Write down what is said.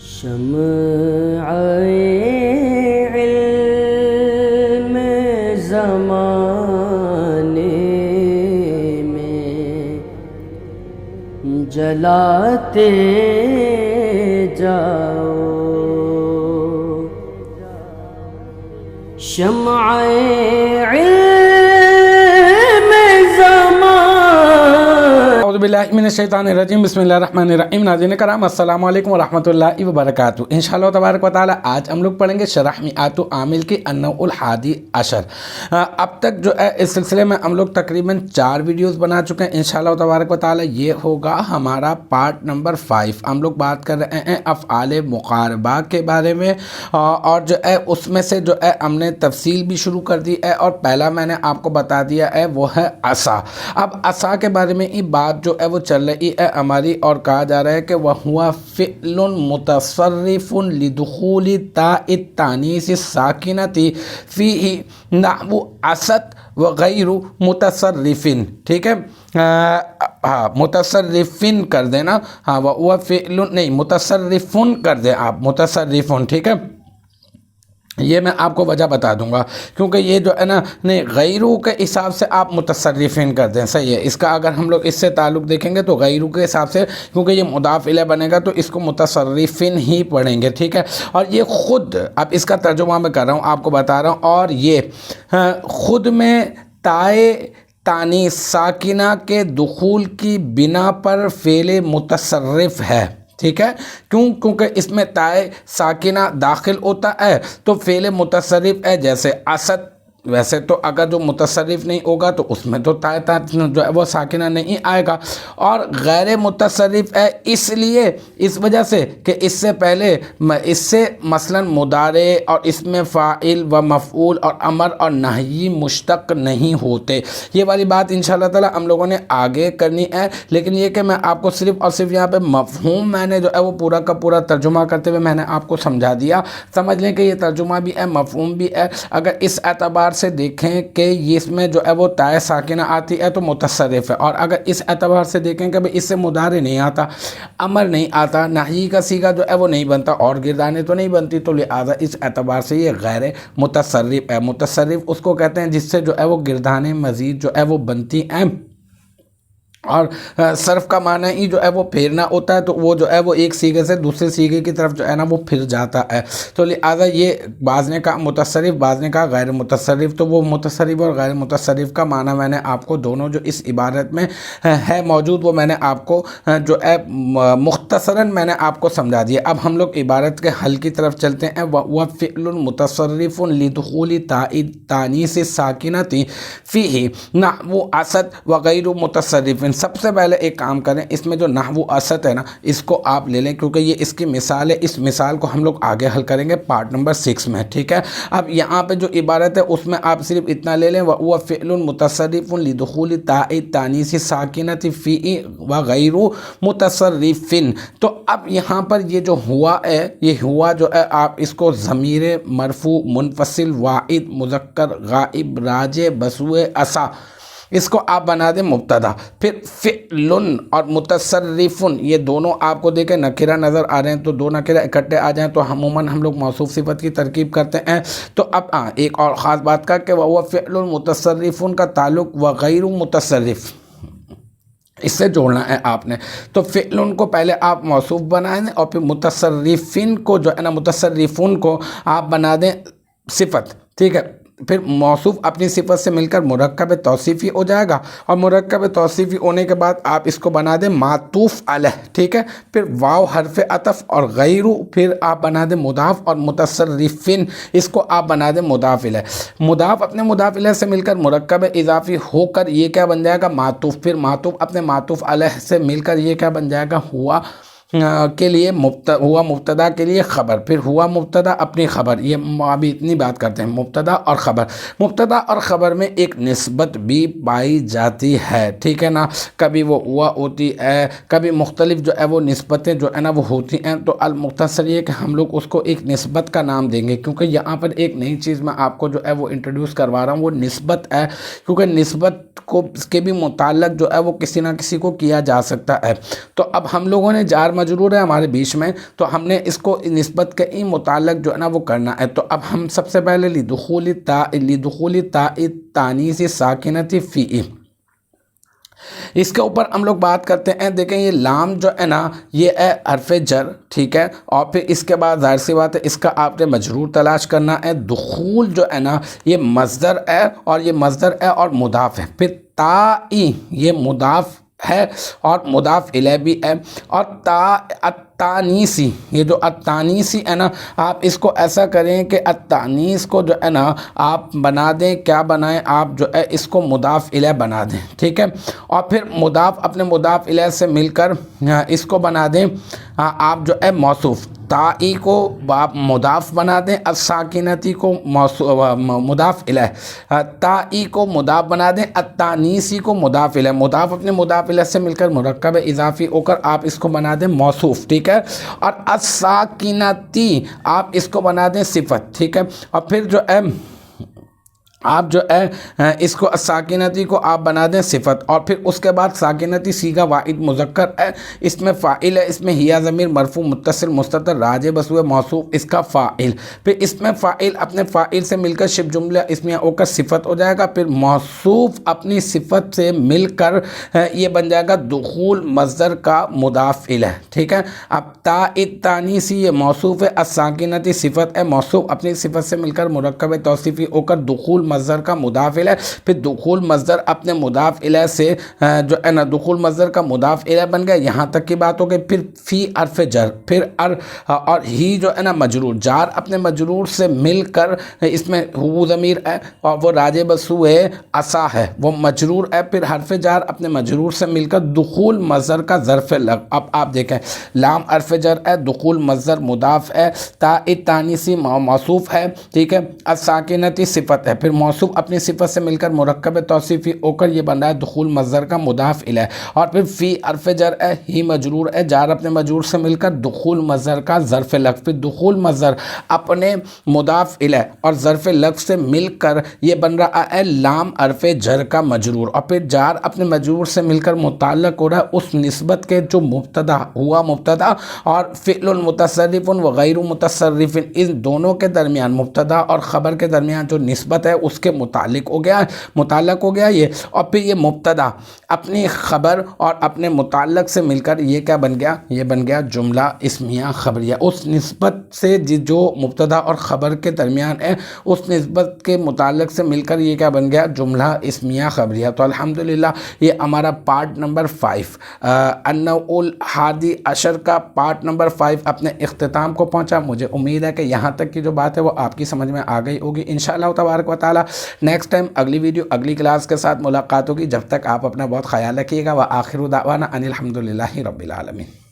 شمع علم زمانے میں جلاتے جاؤ، شمع علم زمان۔ اعوذ باللہ من الشیطان الرجیم، بسم اللہ الرحمن الرحیم۔ ناظرین کرام السلام علیکم ورحمۃ اللہ وبرکاتہ۔ انشاءاللہ تبارک و تعالی آج ہم لوگ پڑھیں گے شرح میعات عامل کی النوع الحادی عشر۔ اب تک جو ہے اس سلسلے میں ہم لوگ تقریباً 4 ویڈیوز بنا چکے ہیں۔ انشاءاللہ تبارک و تعالی یہ ہوگا ہمارا پارٹ نمبر 5۔ ہم لوگ بات کر رہے ہیں افعال مقاربہ کے بارے میں، اور جو ہے اس میں سے جو ہے ہم نے تفصیل بھی شروع کر دی ہے، اور پہلا میں نے آپ کو بتا دیا ہے وہ ہے عصا۔ اب عصا کے بارے میں یہ بات جو ہے وہ چل رہی ہے ہماری، اور کہا جا رہا ہے کہ وَهُوَ فِعْلٌ مُتَصَرِّفٌ لِدُخُولِ تَاءِ التَّانِيثِ السَّاكِنَةِ فِيهِ نَحْوُ عَصَتْ وغیر متصرفن۔ ٹھیک ہے، ہاں متصرفن کر دینا، ہاں وہ فعل نہیں متصرفن کر دیں آپ، متصرفن۔ ٹھیک ہے، یہ میں آپ کو وجہ بتا دوں گا، کیونکہ یہ جو ہے نا نہیں غیرو کے حساب سے آپ متصرفین کر دیں، صحیح ہے۔ اس کا اگر ہم لوگ اس سے تعلق دیکھیں گے تو غیرو کے حساب سے، کیونکہ یہ مضاف الیہ بنے گا تو اس کو متصرفین ہی پڑھیں گے۔ ٹھیک ہے، اور یہ خود، اب اس کا ترجمہ میں کر رہا ہوں، آپ کو بتا رہا ہوں، اور یہ خود میں تائے تانیث ساکنہ کے دخول کی بنا پر فعل متصرف ہے۔ ٹھیک ہے، کیونکہ اس میں تائے ساکنہ داخل ہوتا ہے تو فعل متصرف ہے، جیسے عصت۔ ویسے تو اگر جو متصرف نہیں ہوگا تو اس میں تو تائے جو ہے وہ ساکنہ نہیں آئے گا، اور غیر متصرف ہے اس لیے، اس وجہ سے کہ اس سے پہلے اس سے مثلا مضارع اور اس میں فاعل و مفعول اور امر اور نہی مشتق نہیں ہوتے۔ یہ والی بات انشاءاللہ تعالی ہم لوگوں نے آگے کرنی ہے، لیکن یہ کہ میں آپ کو صرف اور صرف یہاں پہ مفہوم میں نے جو ہے وہ پورا کا پورا ترجمہ کرتے ہوئے میں نے آپ کو سمجھا دیا۔ سمجھ لیں کہ یہ ترجمہ بھی ہے، مفہوم بھی ہے۔ اگر اس اعتبار سے دیکھیں کہ اس میں جو ہے وہ تائے ساکنہ آتی ہے تو متصرف ہے، اور اگر اس اعتبار سے دیکھیں کہ اس سے مضارع نہیں آتا، امر نہیں آتا، نہی کا صیغہ جو ہے وہ نہیں بنتا، اور گردانے تو نہیں بنتی، تو لہٰذا اس اعتبار سے یہ غیر متصرف ہے۔ متصرف اس کو کہتے ہیں جس سے جو ہے وہ گردانے مزید جو ہے وہ بنتی ہیں، اور صرف کا معنی ہی جو ہے وہ پھیرنا ہوتا ہے، تو وہ جو ہے وہ ایک سیغے سے دوسرے سیغے کی طرف جو ہے نا وہ پھر جاتا ہے۔ تو لہٰذا یہ بعض نے کہا متصرف، بعض نے کہا غیر متصرف، تو وہ متصرف اور غیر متصرف کا معنی میں نے آپ کو دونوں جو اس عبارت میں ہے موجود وہ میں نے آپ کو جو ہے مختصراً میں نے آپ کو سمجھا دیا۔ اب ہم لوگ عبارت کے حل کی طرف چلتے ہیں۔ وہ فعل متصرف لدخول تاء التانیث الساکنۃ فیہ نحو عصت وغیر متصرف۔ سب سے پہلے ایک کام کریں، اس میں جو نحو عصت ہے نا اس کو آپ لے لیں، کیونکہ یہ اس کی مثال ہے۔ اس مثال کو ہم لوگ آگے حل کریں گے پارٹ نمبر 6 میں۔ ٹھیک ہے، اب یہاں پہ جو عبارت ہے اس میں آپ صرف اتنا لے لیں، وہ فعل متصرف لدخول تاء التانیث الساکنۃ فیہ وغیر متصرف۔ تو اب یہاں پر یہ جو ہوا ہے، یہ ہوا جو ہے آپ اس کو ضمیر مرفوع منفصل واحد مذکر غائب راجع بسوئے عصا، اس کو آپ بنا دیں مبتدا، پھر فعل اور متصرف یہ دونوں آپ کو دیکھیں نکرہ نظر آ رہے ہیں، تو دو نکرہ اکٹھے آ جائیں تو عموماً ہم لوگ موصوف صفت کی ترکیب کرتے ہیں۔ تو اب ایک اور خاص بات کا کہ وہ فعل متصرف کا تعلق وغیر متصرف اس سے جوڑنا ہے آپ نے۔ تو فعل کو پہلے آپ موصوف بنائیں اور پھر متصرفین کو جو ہے نا متصرفون کو آپ بنا دیں صفت۔ ٹھیک ہے، پھر موصوف اپنی صفت سے مل کر مرکب توصیفی ہو جائے گا، اور مرکب توصیفی ہونے کے بعد آپ اس کو بنا دیں معطوف علیہ۔ ٹھیک ہے، پھر واو حرف عطف اور غیرو، پھر آپ بنا دیں مضاف، اور متصرفین اس کو آپ بنا دیں مضاف الیہ۔ مضاف اپنے مضاف الیہ سے مل کر مرکب اضافی ہو کر یہ کیا بن جائے گا معطوف، پھر معطوف اپنے معطوف علیہ سے مل کر یہ کیا بن جائے گا ہوا کے لیے ہوا مبتدا کے لیے خبر، پھر ہوا مبتدا اپنی خبر۔ یہ ابھی اتنی بات کرتے ہیں مبتدا اور خبر۔ مبتدا اور خبر میں ایک نسبت بھی پائی جاتی ہے، ٹھیک ہے نا، کبھی وہ ہوا ہوتی ہے، کبھی مختلف جو ہے وہ نسبتیں جو ہے نا وہ ہوتی ہیں۔ تو المختصر یہ کہ ہم لوگ اس کو ایک نسبت کا نام دیں گے، کیونکہ یہاں پر ایک نئی چیز میں آپ کو جو ہے وہ انٹروڈیوس کروا رہا ہوں، وہ نسبت ہے، کیونکہ نسبت کو اس کے بھی متعلق جو ہے وہ کسی نہ کسی کو کیا جا سکتا ہے۔ تو اب ہم لوگوں نے جار مجرور ہے ہمارے بیچ میں، تو ہم نے اس کو نسبت کے ای متعلق جو ہے نا وہ کرنا ہے۔ تو اب ہم سب سے پہلے لدخول تاء التانیث ساکنۃ فی، اس کے اوپر ہم لوگ بات کرتے ہیں۔ دیکھیں یہ لام جو ہے نا یہ ہے حرف جر، ٹھیک ہے، اور پھر اس کے بعد ظاہر سی بات ہے اس کا آپ نے مجرور تلاش کرنا ہے۔ دخول جو ہے نا یہ مصدر ہے، اور یہ مصدر ہے اور مضاف ہے۔ پھر تائی یہ مضاف ہے اور مضاف الیہ بھی ہے، اور التانیسی یہ جو التانیسی ہے نا آپ اس کو ایسا کریں کہ التانیس کو جو ہے نا آپ بنا دیں، کیا بنائیں آپ جو ہے اس کو مضاف الیہ بنا دیں، ٹھیک ہے، اور پھر مضاف اپنے مضاف الیہ سے مل کر اس کو بنا دیں آپ جو ہے موصوف۔ تائی کو مضاف بنا دیں، الساکنتی کو مضاف الیہ، تائی کو مضاف بنا دیں، التانیسی کو مضاف الیہ، مضاف اپنے مضاف الیہ سے مل کر مرکب اضافی ہو کر آپ اس کو بنا دیں موصوف، ٹھیک ہے، اور الساکنتی آپ اس کو بنا دیں صفت، ٹھیک ہے، اور پھر جو ہے آپ جو ہے اس کو ساکنتی کو آپ بنا دیں صفت، اور پھر اس کے بعد ساکنتی صیغہ واحد مذکر ہے، اس میں فاعل ہے، اس میں ہیا ضمیر مرفوع متصل مستتر راجع بسوئے موصوف اس کا فاعل، پھر اس میں فاعل اپنے فاعل سے مل کر شبہ جملہ اسمیہ ہو کر صفت ہو جائے گا، پھر موصوف اپنی صفت سے مل کر یہ بن جائے گا دخول مصدر کا مضاف الیہ، ٹھیک ہے۔ اب تاء التانیثی یہ موصوف ہے، الساکنتی صفت ہے، موصوف اپنی صفت سے مل کر مرکب توصیفی ہو کر دخول مصدر کا مضاف الیہ، پھر دخول مصدر اپنے مضاف الیہ سے جو ہے نا دخول مصدر کا مضاف الیہ بن گیا، یہاں تک کی بات ہو گئی۔ پھر فی حرف جر، پھر اور ہی جو ہے نا مجرور، جار اپنے مجرور سے مل کر اس میں ہو ضمیر ہے اور وہ راجع بسوئے عصا ہے، وہ مجرور ہے، پھر حرف جار اپنے مجرور سے مل کر دخول مصدر کا ظرف لغو۔ اب آپ دیکھیں لام حرف جر ہے، دخول مصدر مضاف ہے، تاء التانیثی موصوف ہے، ٹھیک ہے، الساکنتی صفت ہے، پھر موصوف اپنی صفت سے مل کر مرکب توصیفی ہو کر یہ بن رہا ہے دخول مصدر کا مضاف الیہ، اور پھر فی حرف جر ہے، ہی مجرور ہے، جار اپنے مجرور سے مل کر دخول مصدر کا ظرف لغو، پھر دخول مصدر اپنے مضاف الیہ اور ظرف لغو سے مل کر یہ بن رہا ہے لام حرف جر کا مجرور، اور پھر جار اپنے مجرور سے مل کر متعلق ہو رہا ہے اس نسبت کے جو مبتدا ہوا، مبتدا اور فعل متصرف و غیر متصرف ان دونوں کے درمیان، مبتدا اور خبر کے درمیان جو نسبت ہے اس کے متعلق ہو گیا یہ، اور پھر یہ مبتدا اپنی خبر اور اپنے متعلق سے مل کر یہ کیا بن گیا، یہ بن گیا جملہ اسمیہ خبریہ، اس نسبت سے جو مبتدا اور خبر کے درمیان ہے اس نسبت کے متعلق سے مل کر یہ کیا بن گیا جملہ اسمیہ خبریہ۔ تو الحمدللہ یہ ہمارا پارٹ نمبر 5 النوع الحادی عشر کا پارٹ نمبر 5 اپنے اختتام کو پہنچا۔ مجھے امید ہے کہ یہاں تک کی جو بات ہے وہ آپ کی سمجھ میں آ گئی ہوگی انشاءاللہ تبارک و تعالی۔ نیکسٹ ٹائم اگلی ویڈیو اگلی کلاس کے ساتھ ملاقات ہوگی، جب تک آپ اپنا بہت خیال رکھیے گا۔ وآخر دعوانا ان الحمدللہ رب العالمین۔